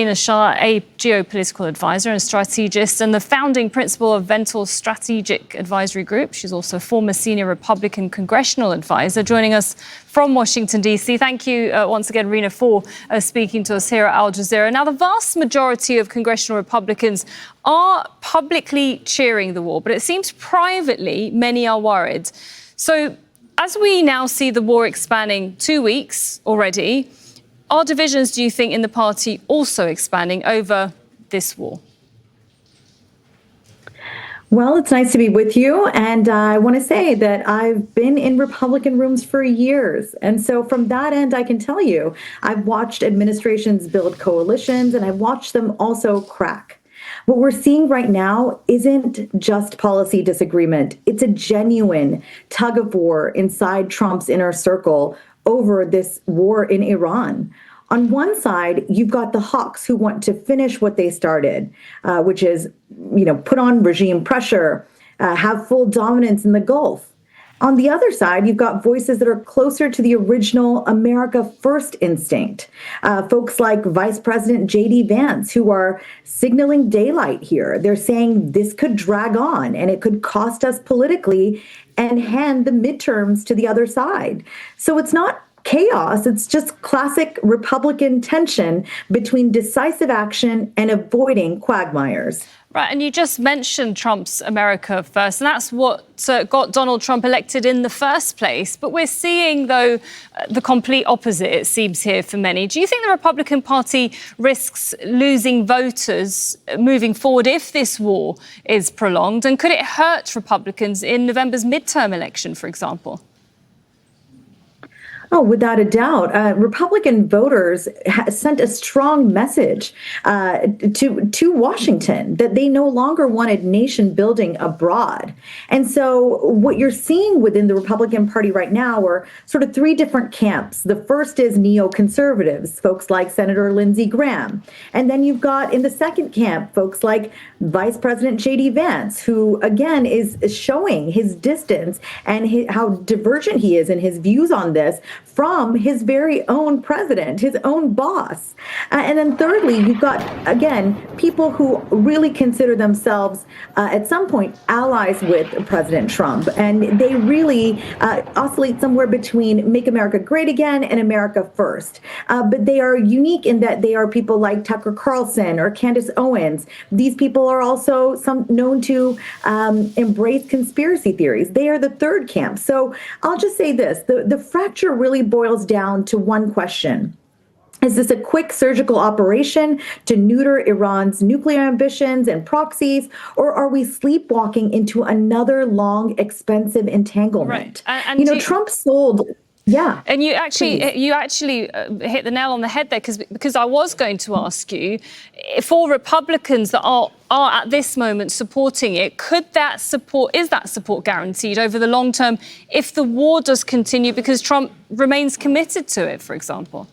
Nina Shah, a geopolitical advisor and strategist and the founding principal of Vental Strategic Advisory Group. She's also a former senior Republican congressional advisor, joining us from Washington, D.C. Thank you once again, Rina, for speaking to us here at Al Jazeera. Now, the vast majority of congressional Republicans are publicly cheering the war, but it seems privately many are worried. So as we now see the war expanding 2 weeks already, are divisions, do you think, in the party also expanding over this war? Well, it's nice to be with you. And I want to say that I've been in Republican rooms for years. And so from that end, I can tell you, I've watched administrations build coalitions and I've watched them also crack. What we're seeing right now isn't just policy disagreement. It's a genuine tug of war inside Trump's inner circle over this war in Iran. On one side, you've got the hawks who want to finish what they started, which is, put on regime pressure, have full dominance in the Gulf. On the other side, you've got voices that are closer to the original America First instinct. Folks like Vice President J.D. Vance, who are signaling daylight here. They're saying this could drag on and it could cost us politically and hand the midterms to the other side. So it's not chaos. It's just classic Republican tension between decisive action and avoiding quagmires. Right, and you just mentioned Trump's America First, and that's what got Donald Trump elected in the first place. But we're seeing, though, the complete opposite, it seems, here for many. Do you think the Republican Party risks losing voters moving forward if this war is prolonged? And could it hurt Republicans in November's midterm election, for example? Oh, without a doubt. Republican voters sent a strong message to Washington that they no longer wanted nation building abroad. And so what you're seeing within the Republican Party right now are sort of three different camps. The first is neoconservatives, folks like Senator Lindsey Graham. And then you've got in the second camp, folks like Vice President J.D. Vance, who, again, is showing his distance and how divergent he is in his views on this from his very own president, his own boss. And then thirdly, you've got, again, people who really consider themselves at some point allies with President Trump. And they really oscillate somewhere between Make America Great Again and America First. But they are unique in that they are people like Tucker Carlson or Candace Owens. These people are also some known to embrace conspiracy theories. They are the third camp. So I'll just say this, the fracture really boils down to one question. Is this a quick surgical operation to neuter Iran's nuclear ambitions and proxies, or are we sleepwalking into another long, expensive entanglement? Right. And Trump sold... Yeah. And you actually hit the nail on the head there, because I was going to ask you, for Republicans that are at this moment supporting it, is that support guaranteed over the long term if the war does continue because Trump remains committed to it, for example?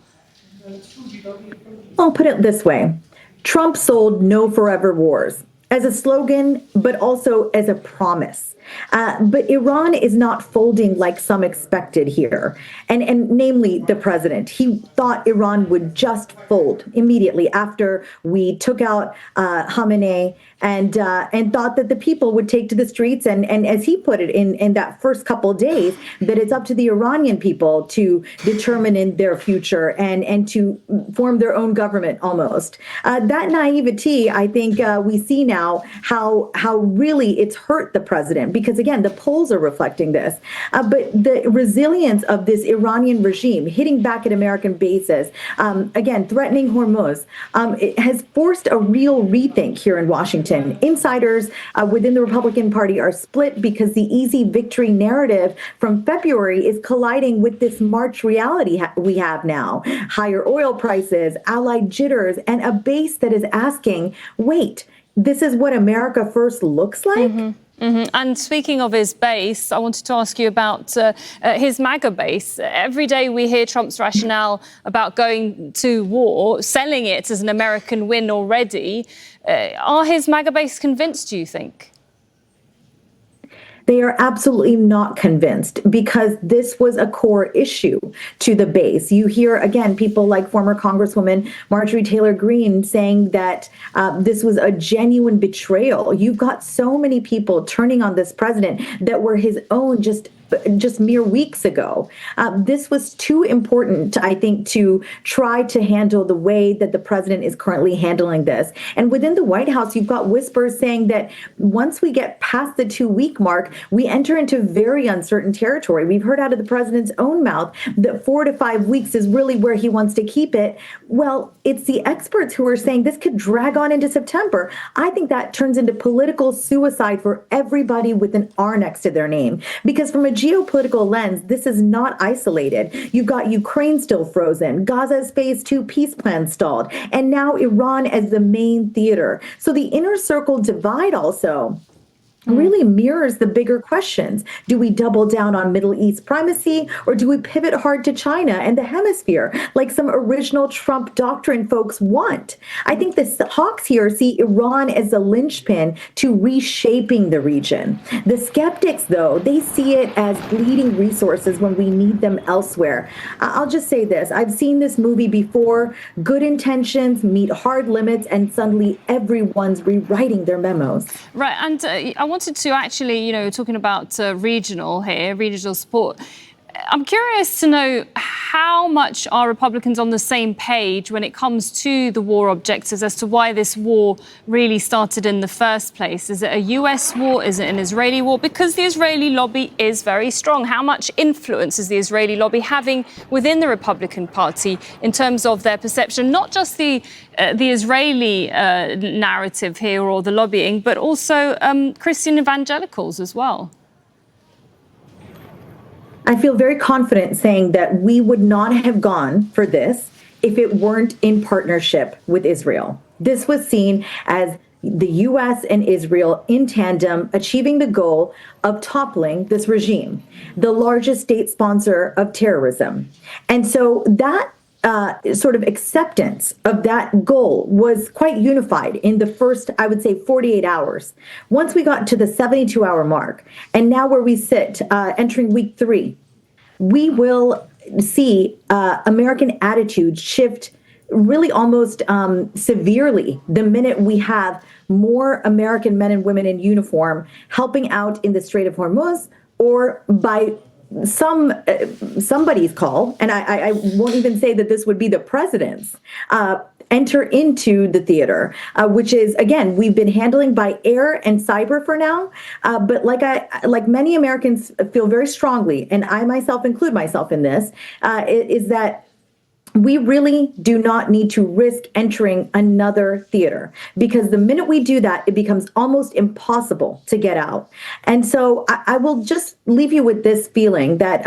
I'll put it this way. Trump sold no forever wars as a slogan, but also as a promise. But Iran is not folding like some expected here. And namely the president. He thought Iran would just fold immediately after we took out Khamenei and thought that the people would take to the streets. And as he put it in that first couple of days, that it's up to the Iranian people to determine in their future and to form their own government almost. That naivety, I think we see now how really it's hurt the president. Because again, the polls are reflecting this. But the resilience of this Iranian regime hitting back at American bases, again, threatening Hormuz, it has forced a real rethink here in Washington. Insiders within the Republican Party are split because the easy victory narrative from February is colliding with this March reality we have now. Higher oil prices, allied jitters, and a base that is asking, wait, this is what America First looks like? Mm-hmm. Mm-hmm. And speaking of his base, I wanted to ask you about his MAGA base. Every day we hear Trump's rationale about going to war, selling it as an American win already. Are his MAGA base convinced, do you think? They are absolutely not convinced because this was a core issue to the base. You hear, again, people like former Congresswoman Marjorie Taylor Greene saying that this was a genuine betrayal. You've got so many people turning on this president that were his own just mere weeks ago. This was too important, I think, to try to handle the way that the president is currently handling this. And within the White House, you've got whispers saying that once we get past the 2-week mark, we enter into very uncertain territory. We've heard out of the president's own mouth that 4 to 5 weeks is really where he wants to keep it. Well, it's the experts who are saying this could drag on into September. I think that turns into political suicide for everybody with an R next to their name, because from a geopolitical lens, this is not isolated. You've got Ukraine still frozen, Gaza's phase 2 peace plan stalled, and now Iran as the main theater. So the inner circle divide also really mirrors the bigger questions. Do we double down on Middle East primacy, or do we pivot hard to China and the hemisphere, like some original Trump doctrine folks want? I think the hawks here see Iran as the linchpin to reshaping the region. The skeptics, though, they see it as bleeding resources when we need them elsewhere. I'll just say this. I've seen this movie before. Good intentions meet hard limits, and suddenly everyone's rewriting their memos. Right, and I wanted to actually, talking about regional support. I'm curious to know how much are Republicans on the same page when it comes to the war objectives as to why this war really started in the first place? Is it a US war? Is it an Israeli war? Because the Israeli lobby is very strong. How much influence is the Israeli lobby having within the Republican Party in terms of their perception, not just the Israeli narrative here or the lobbying, but also Christian evangelicals as well? I feel very confident saying that we would not have gone for this if it weren't in partnership with Israel. This was seen as the U.S. and Israel in tandem achieving the goal of toppling this regime, the largest state sponsor of terrorism. And so that sort of acceptance of that goal was quite unified in the first, I would say, 48 hours. Once we got to the 72-hour mark, and now where we sit, entering week 3, we will see American attitudes shift really almost severely the minute we have more American men and women in uniform helping out in the Strait of Hormuz, or by somebody's call, and I won't even say that this would be the president's, enter into the theater, which is, again, we've been handling by air and cyber for now. But like many Americans feel very strongly, and I myself include myself in this, is that we really do not need to risk entering another theater, because the minute we do that, it becomes almost impossible to get out. And so I will just leave you with this feeling that,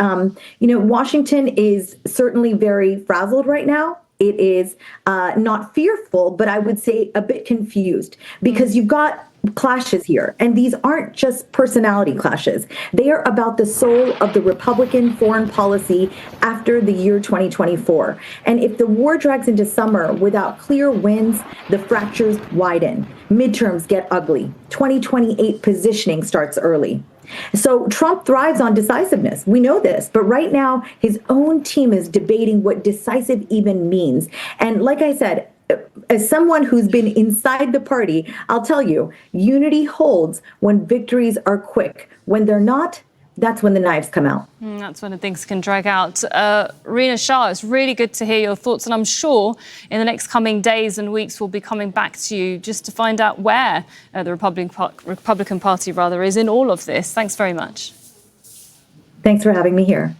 Washington is certainly very frazzled right now. It is not fearful, but I would say a bit confused, because you've got clashes here. And these aren't just personality clashes. They are about the soul of the Republican foreign policy after the year 2024. And if the war drags into summer without clear wins, the fractures widen. Midterms get ugly. 2028 positioning starts early. So Trump thrives on decisiveness. We know this, but right now his own team is debating what decisive even means. And like I said, as someone who's been inside the party, I'll tell you, unity holds when victories are quick. When they're not, that's when the knives come out. That's when things can drag out. Rina Shah, it's really good to hear your thoughts. And I'm sure in the next coming days and weeks, we'll be coming back to you just to find out where the Republican Party is in all of this. Thanks very much. Thanks for having me here.